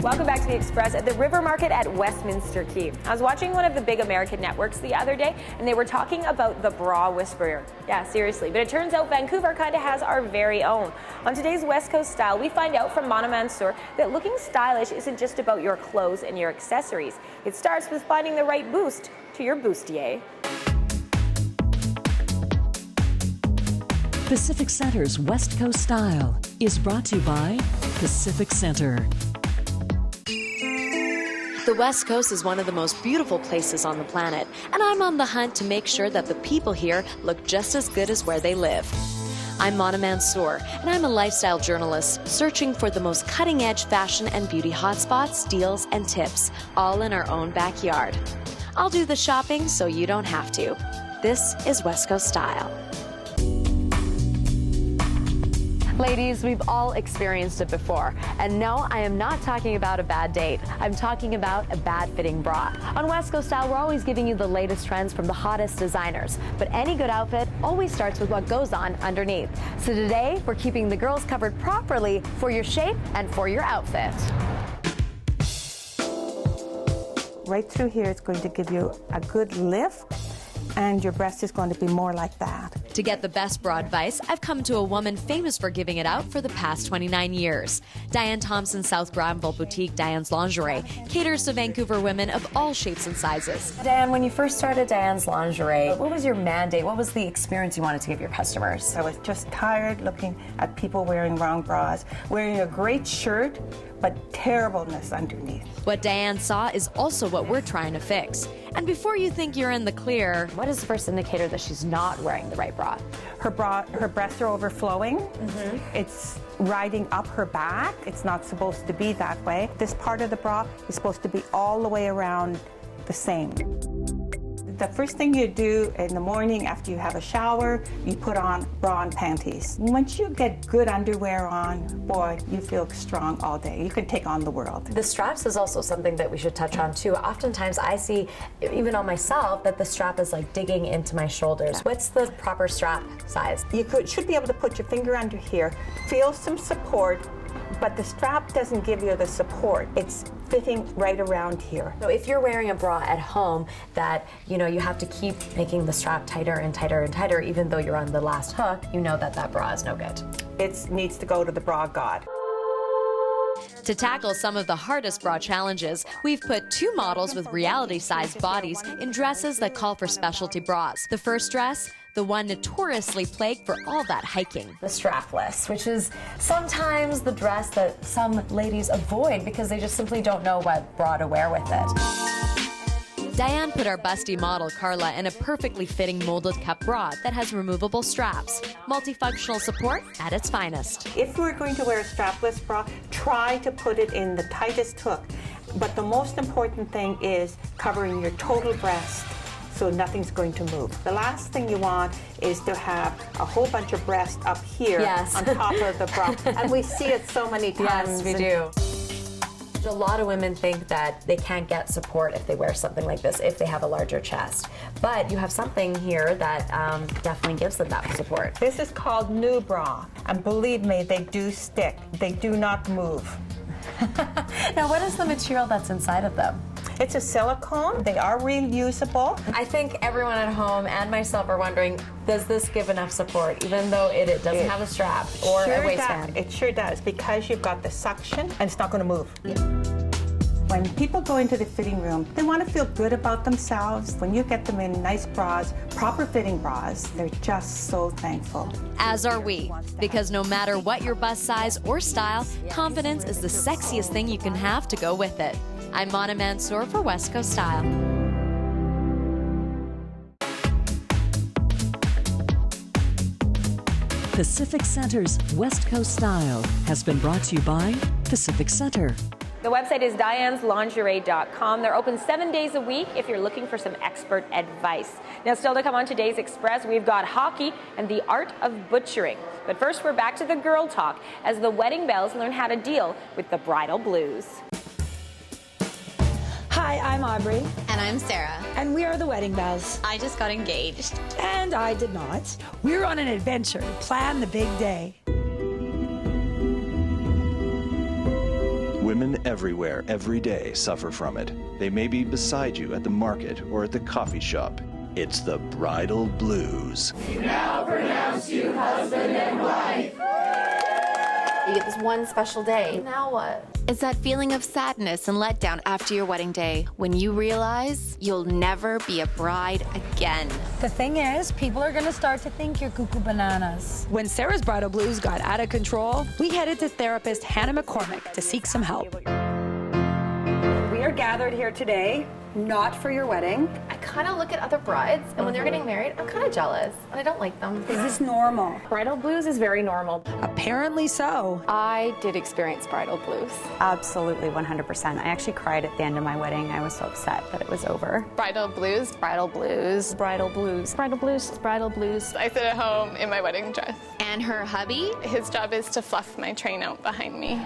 Welcome back to The Express at the River Market at Westminster Quay. I was watching one of the big American networks the other day, and they were talking about the bra whisperer. Yeah, seriously. But it turns out Vancouver kind of has our very own. On today's West Coast Style, we find out from Johanna Ward that looking stylish isn't just about your clothes and your accessories. It starts with finding the right boost to your bustier. Pacific Center's West Coast Style is brought to you by Pacific Center. The West Coast is one of the most beautiful places on the planet, and I'm on the hunt to make sure that the people here look just as good as where they live. I'm Johanna Ward, and I'm a lifestyle journalist searching for the most cutting-edge fashion and beauty hotspots, deals, and tips, all in our own backyard. I'll do the shopping so you don't have to. This is West Coast Style. Ladies, we've all experienced it before. And no, I am not talking about a bad date. I'm talking about a bad fitting bra. On West Coast Style, we're always giving you the latest trends from the hottest designers. But any good outfit always starts with what goes on underneath. So today, we're keeping the girls covered properly for your shape and for your outfit. Right through here, it's going to give you a good lift, and your breast is going to be more like that. To get the best bra advice, I've come to a woman famous for giving it out for the past 29 years. Diane Thompson's South Granville boutique, Diane's Lingerie, caters to Vancouver women of all shapes and sizes. Diane, when you first started Diane's Lingerie, what was your mandate? What was the experience you wanted to give your customers? I was just tired looking at people wearing wrong bras, wearing a great shirt, but terribleness underneath. What Diane saw is also what we're trying to fix. And before you think you're in the clear, what is the first indicator that she's not wearing the right bra? Her breasts are overflowing. It's riding up her back. It's not supposed to be that way. This part of the bra is supposed to be all the way around the same. The first thing you do in the morning after you have a shower, you put on bra and panties. Once you get good underwear on, boy, you feel strong all day. You can take on the world. The straps is also something that we should touch on too. Oftentimes I see, even on myself, that the strap is like digging into my shoulders. What's the proper strap size? You should be able to put your finger under here, feel some support, but the strap doesn't give you the support. It's fitting right around here. So if you're wearing a bra at home that, you have to keep making the strap tighter and tighter and tighter, even though you're on the last hook, you know that bra is no good. It needs to go to the bra god. To tackle some of the hardest bra challenges, we've put two models with reality-sized bodies in dresses that call for specialty bras. The first dress, the one notoriously plagued for all that hiking. The strapless, which is sometimes the dress that some ladies avoid because they just simply don't know what bra to wear with it. Diane put our busty model, Carla, in a perfectly fitting molded cup bra that has removable straps. Multifunctional support at its finest. If you're going to wear a strapless bra, try to put it in the tightest hook. But the most important thing is covering your total breast, so nothing's going to move. The last thing you want is to have a whole bunch of breast up here on top of the bra. And we see it so many times. Yes, we do. A lot of women think that they can't get support if they wear something like this, if they have a larger chest. But you have something here that definitely gives them that support. This is called new bra. And believe me, they do stick. They do not move. Now, what is the material that's inside of them? It's a silicone. They are reusable. I think everyone at home and myself are wondering, does this give enough support, even though it doesn't have a strap or a waistband? It sure does, because you've got the suction and it's not going to move. When people go into the fitting room, they want to feel good about themselves. When you get them in nice bras, proper fitting bras, they're just so thankful. As are we, because no matter what your bust size or style, confidence is the sexiest thing you can have to go with it. I'm Johanna Ward for West Coast Style. Pacific Center's West Coast Style has been brought to you by Pacific Center. The website is dianeslingerie.com. They're open 7 days a week if you're looking for some expert advice. Now, still to come on today's Express, we've got hockey and the art of butchering. But first, we're back to the girl talk as the wedding bells learn how to deal with the bridal blues. Hi, I'm Aubrey. And I'm Sarah. And we are the Wedding Bells. I just got engaged. And I did not. We're on an adventure to plan the big day. Women everywhere, every day, suffer from it. They may be beside you at the market or at the coffee shop. It's the bridal blues. We now pronounce you husband and wife. You get this one special day. Now what? It's that feeling of sadness and letdown after your wedding day when you realize you'll never be a bride again. The thing is, people are going to start to think you're cuckoo bananas. When Sarah's bridal blues got out of control, we headed to therapist Hannah McCormick to seek some help. We are gathered here today, not for your wedding. I kind of look at other brides, and when they're getting married, I'm kind of jealous, and I don't like them. Is this normal? Bridal blues is very normal. Apparently so. I did experience bridal blues. Absolutely, 100%. I actually cried at the end of my wedding. I was so upset that it was over. Bridal blues, bridal blues, bridal blues, bridal blues, bridal blues. I sit at home in my wedding dress. And her hubby? His job is to fluff my train out behind me.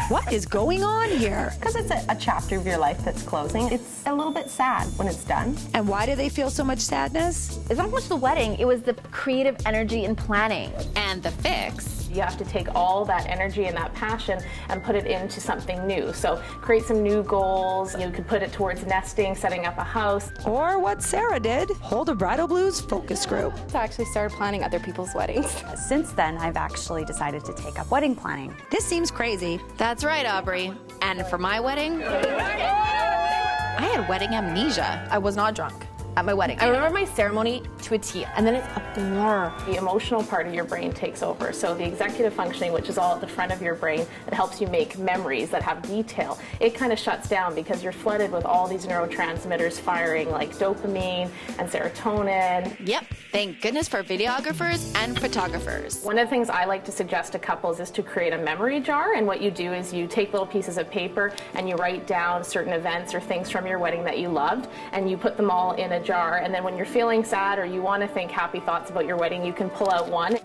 What is going on here? Because it's a chapter of your life that's closing. It's a little bit sad when it's done. And why do they feel so much sadness? It's not so much the wedding, it was the creative energy in planning. And the fix. You have to take all that energy and that passion and put it into something new. So create some new goals. You could put it towards nesting, setting up a house. Or what Sarah did, hold a bridal blues focus group. So I actually started planning other people's weddings. Since then, I've actually decided to take up wedding planning. This seems crazy. That's right, Aubrey. And for my wedding, I had wedding amnesia. I was not drunk at my wedding. I remember my ceremony to a T, and then it's a blur. The emotional part of your brain takes over. So the executive functioning, which is all at the front of your brain, that helps you make memories that have detail, it kind of shuts down because you're flooded with all these neurotransmitters firing, like dopamine and serotonin. Yep, thank goodness for videographers and photographers. One of the things I like to suggest to couples is to create a memory jar, and what you do is you take little pieces of paper and you write down certain events or things from your wedding that you loved, and you put them all in a jar, and then when you're feeling sad or you want to think happy thoughts about your wedding, you can pull out one.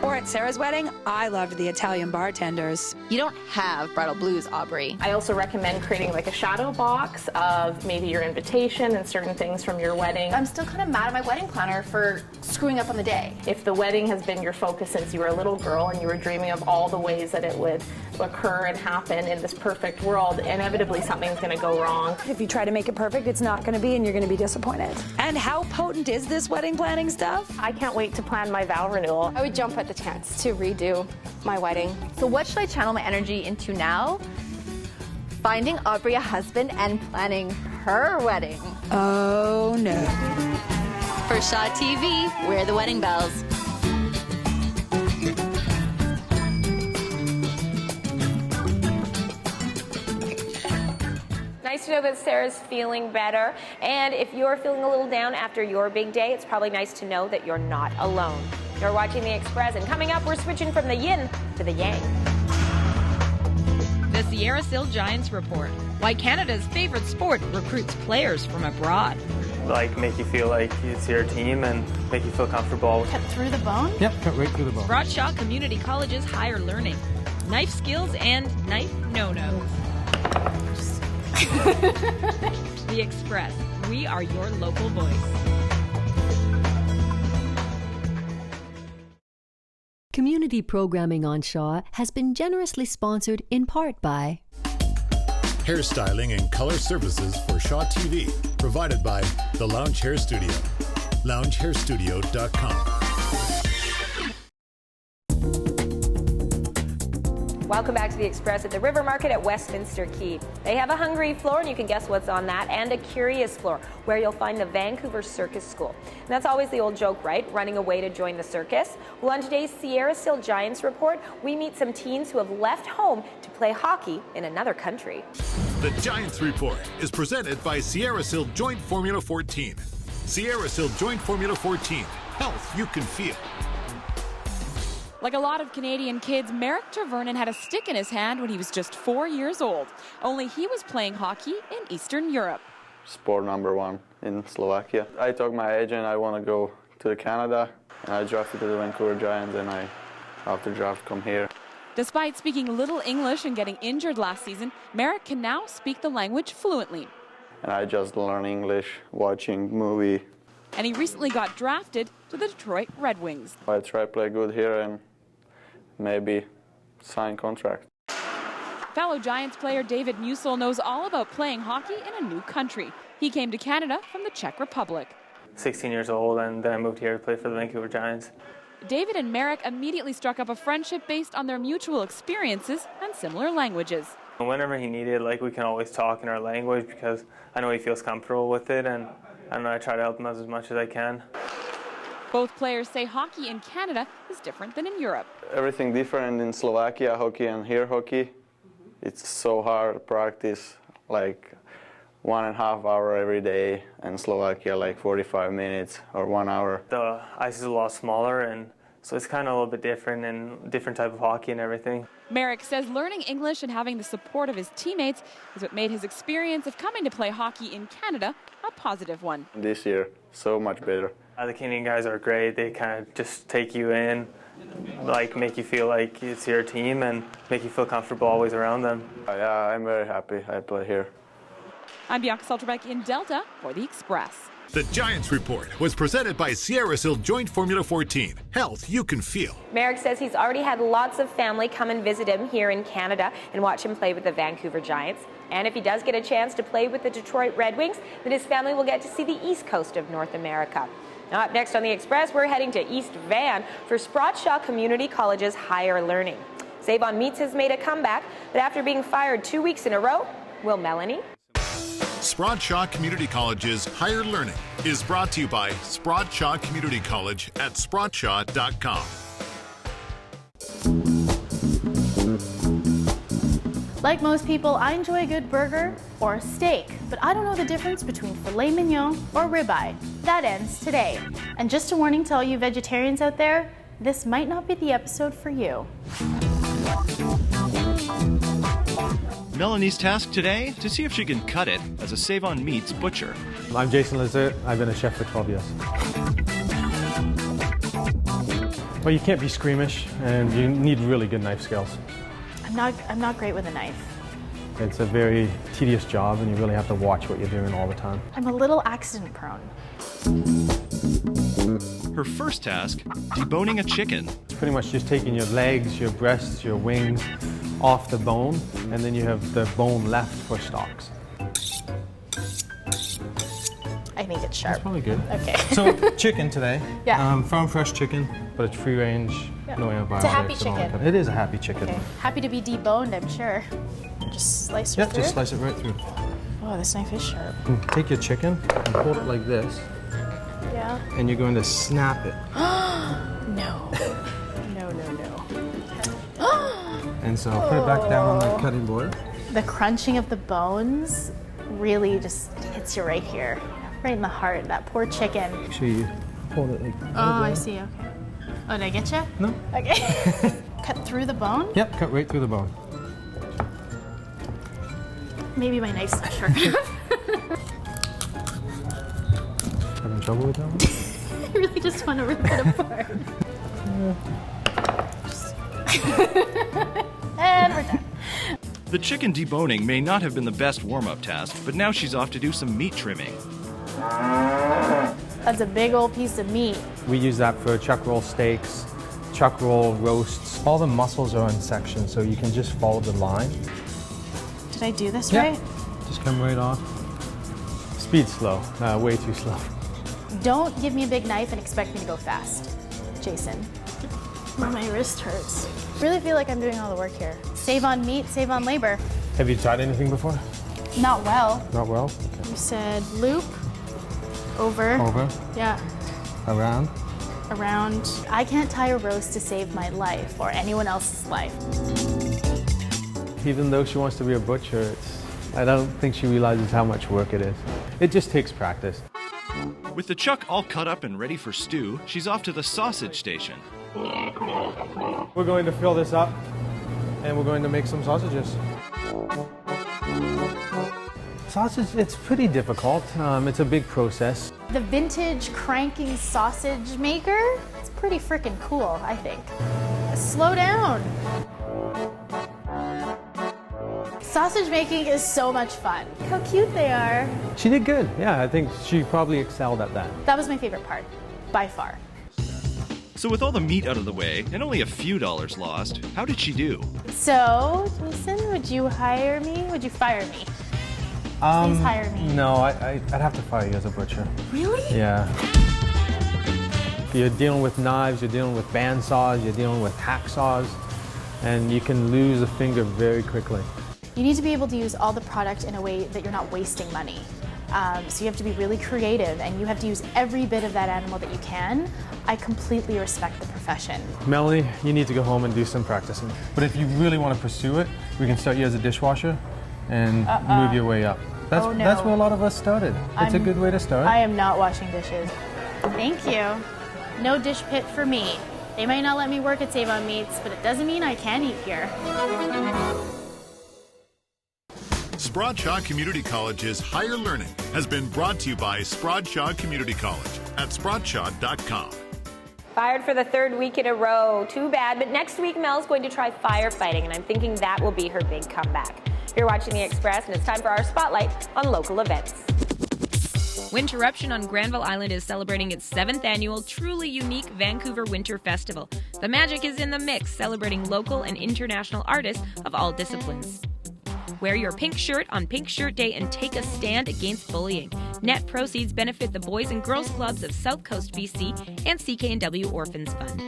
Or at Sarah's wedding, I loved the Italian bartenders. You don't have bridal blues, Aubrey. I also recommend creating like a shadow box of maybe your invitation and certain things from your wedding. I'm still kind of mad at my wedding planner for screwing up on the day. If the wedding has been your focus since you were a little girl and you were dreaming of all the ways that it would occur and happen in this perfect world, inevitably something's going to go wrong. If you try to make it perfect, it's not going to be, and you're going to be disappointed. And how potent is this wedding planning stuff? I can't wait to plan my vow renewal. I would jump at the chance to redo my wedding. So what should I channel my energy into now? Finding Aubrey a husband and planning her wedding. Oh no. For Shaw TV, we're the Wedding Bells. Nice to know that Sarah's feeling better. And if you're feeling a little down after your big day, it's probably nice to know that you're not alone. You're watching The Express, and coming up, we're switching from the yin to the yang. The Sierra Sil Giants report. Why Canada's favorite sport recruits players from abroad. Like, make you feel like it's your team and make you feel comfortable. Cut through the bone? Yep, cut right through the bone. Brought Shaw Community College's higher learning. Knife skills and knife no-nos. The Express. We are your local voice. Community programming on Shaw has been generously sponsored in part by Hairstyling and color services for Shaw TV, provided by The Lounge Hair Studio, loungehairstudio.com. Welcome back to The Express at the River Market at Westminster Quay. They have a hungry floor, and you can guess what's on that, and a curious floor, where you'll find the Vancouver Circus School. And that's always the old joke, right? Running away to join the circus. Well, on today's Sierra Sil Giants report, we meet some teens who have left home to play hockey in another country. The Giants Report is presented by Sierra Sil Joint Formula 14. Sierra Sil Joint Formula 14. Health you can feel. Like a lot of Canadian kids, Merrick Trevernon had a stick in his hand when he was just 4 years old. Only he was playing hockey in Eastern Europe. Sport number one in Slovakia. I told my agent I want to go to Canada, and I drafted to the Vancouver Giants, and I, after draft, come here. Despite speaking little English and getting injured last season, Merrick can now speak the language fluently. And I just learn English watching movie. And he recently got drafted to the Detroit Red Wings. I try to play good here and maybe sign contract. Fellow Giants player David Musil knows all about playing hockey in a new country. He came to Canada from the Czech Republic. 16 years old, and then I moved here to play for the Vancouver Giants. David and Marek immediately struck up a friendship based on their mutual experiences and similar languages. Whenever he needed, we can always talk in our language because I know he feels comfortable with it, and I try to help him as much as I can. Both players say hockey in Canada is different than in Europe. Everything different in Slovakia hockey and here hockey. It's so hard to practice, 1.5 hours every day, and Slovakia 45 minutes or 1 hour. The ice is a lot smaller, and so it's kind of a little bit different and different type of hockey and everything. Marek says learning English and having the support of his teammates is what made his experience of coming to play hockey in Canada a positive one. This year, so much better. The Canadian guys are great. They kind of just take you in, make you feel like it's your team and make you feel comfortable always around them. Yeah, I'm very happy I play here. I'm Bianca Salterbeck in Delta for The Express. The Giants Report was presented by Sierra Sil Joint Formula 14. Health you can feel. Marek says he's already had lots of family come and visit him here in Canada and watch him play with the Vancouver Giants. And if he does get a chance to play with the Detroit Red Wings, then his family will get to see the East Coast of North America. Now, up next on The Express, we're heading to East Van for Sprott-Shaw Community College's Higher Learning. Save on Meats has made a comeback, but after being fired 2 weeks in a row, will Melanie? Sprott-Shaw Community College's Higher Learning is brought to you by Sprott-Shaw Community College at sprottshaw.com. Like most people, I enjoy a good burger or a steak, but I don't know the difference between filet mignon or ribeye. That ends today. And just a warning to all you vegetarians out there, this might not be the episode for you. Melanie's task today, to see if she can cut it as a Save on Meats butcher. I'm Jason Lizard. I've been a chef for 12 years. Well, you can't be squeamish, and you need really good knife skills. I'm not great with a knife. It's a very tedious job, and you really have to watch what you're doing all the time. I'm a little accident prone. Her first task, deboning a chicken. It's pretty much just taking your legs, your breasts, your wings off the bone, and then you have the bone left for stalks. I think it's sharp. That's probably good. Okay. So, chicken today. Yeah. Farm fresh chicken, but it's free range, no antibiotics. It's a happy chicken. It is a happy chicken. Okay. Happy to be deboned, I'm sure. Just slice it through? Yeah, just slice it right through. Oh, this knife is sharp. Take your chicken and hold it like this. Yeah. And you're going to snap it. No. No. And so put it back down on the cutting board. The crunching of the bones really just hits you right here. Right in the heart, that poor chicken. Make sure you hold it like Oh, I see, okay. Oh, did I get you? No. Okay. Cut through the bone? Yep, cut right through the bone. Maybe my knife's not sharp enough. Having trouble with that one? I really just want to rip it apart. And we're done. The chicken deboning may not have been the best warm-up task, but now she's off to do some meat trimming. That's a big old piece of meat. We use that for chuck roll steaks, chuck roll roasts. All the muscles are in sections, so you can just follow the line. Did I do this right? Just come right off. Speed slow, way too slow. Don't give me a big knife and expect me to go fast, Jason. My wrist hurts. Really feel like I'm doing all the work here. Save on meat, save on labor. Have you tried anything before? Not well. Not well? Okay. You said loop, over. Over. Yeah. Around. Around. I can't tie a roast to save my life or anyone else's life. Even though she wants to be a butcher, I don't think she realizes how much work it is. It just takes practice. With the chuck all cut up and ready for stew, she's off to the sausage station. We're going to fill this up, and we're going to make some sausages. Sausage, it's pretty difficult. It's a big process. The vintage cranking sausage maker, it's pretty freaking cool, I think. Slow down. Sausage making is so much fun. How cute they are. She did good. Yeah, I think she probably excelled at that. That was my favorite part, by far. So with all the meat out of the way and only a few dollars lost, how did she do? So, Jason, would you hire me? Would you fire me? Please hire me. No, I'd have to fire you as a butcher. Really? Yeah. You're dealing with knives, you're dealing with bandsaws, you're dealing with hacksaws, and you can lose a finger very quickly. You need to be able to use all the product in a way that you're not wasting money. So you have to be really creative, and you have to use every bit of that animal that you can. I completely respect the profession. Melanie, you need to go home and do some practicing. But if you really want to pursue it, we can start you as a dishwasher and move your way up. That's where a lot of us started. It's a good way to start. I am not washing dishes. Thank you. No dish pit for me. They might not let me work at Save on Meats, but it doesn't mean I can't eat here. Spradshaw Community College's Higher Learning has been brought to you by Spradshaw Community College at spradshaw.com. Fired for the third week in a row. Too bad, but next week Mel's going to try firefighting, and I'm thinking that will be her big comeback. You're watching The Express, and it's time for our spotlight on local events. Winterruption on Granville Island is celebrating its 7th annual truly unique Vancouver Winter Festival. The magic is in the mix, celebrating local and international artists of all disciplines. Wear your pink shirt on Pink Shirt Day and take a stand against bullying. Net proceeds benefit the Boys and Girls Clubs of South Coast BC and CK&W Orphans Fund.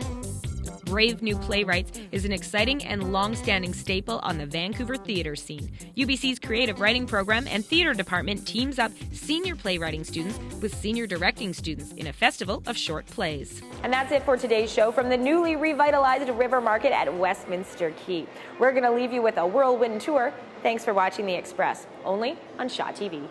Brave New Playwrights is an exciting and long-standing staple on the Vancouver theatre scene. UBC's creative writing program and theatre department teams up senior playwriting students with senior directing students in a festival of short plays. And that's it for today's show from the newly revitalized River Market at Westminster Quay. We're going to leave you with a whirlwind tour. Thanks for watching The Express, only on Shaw TV.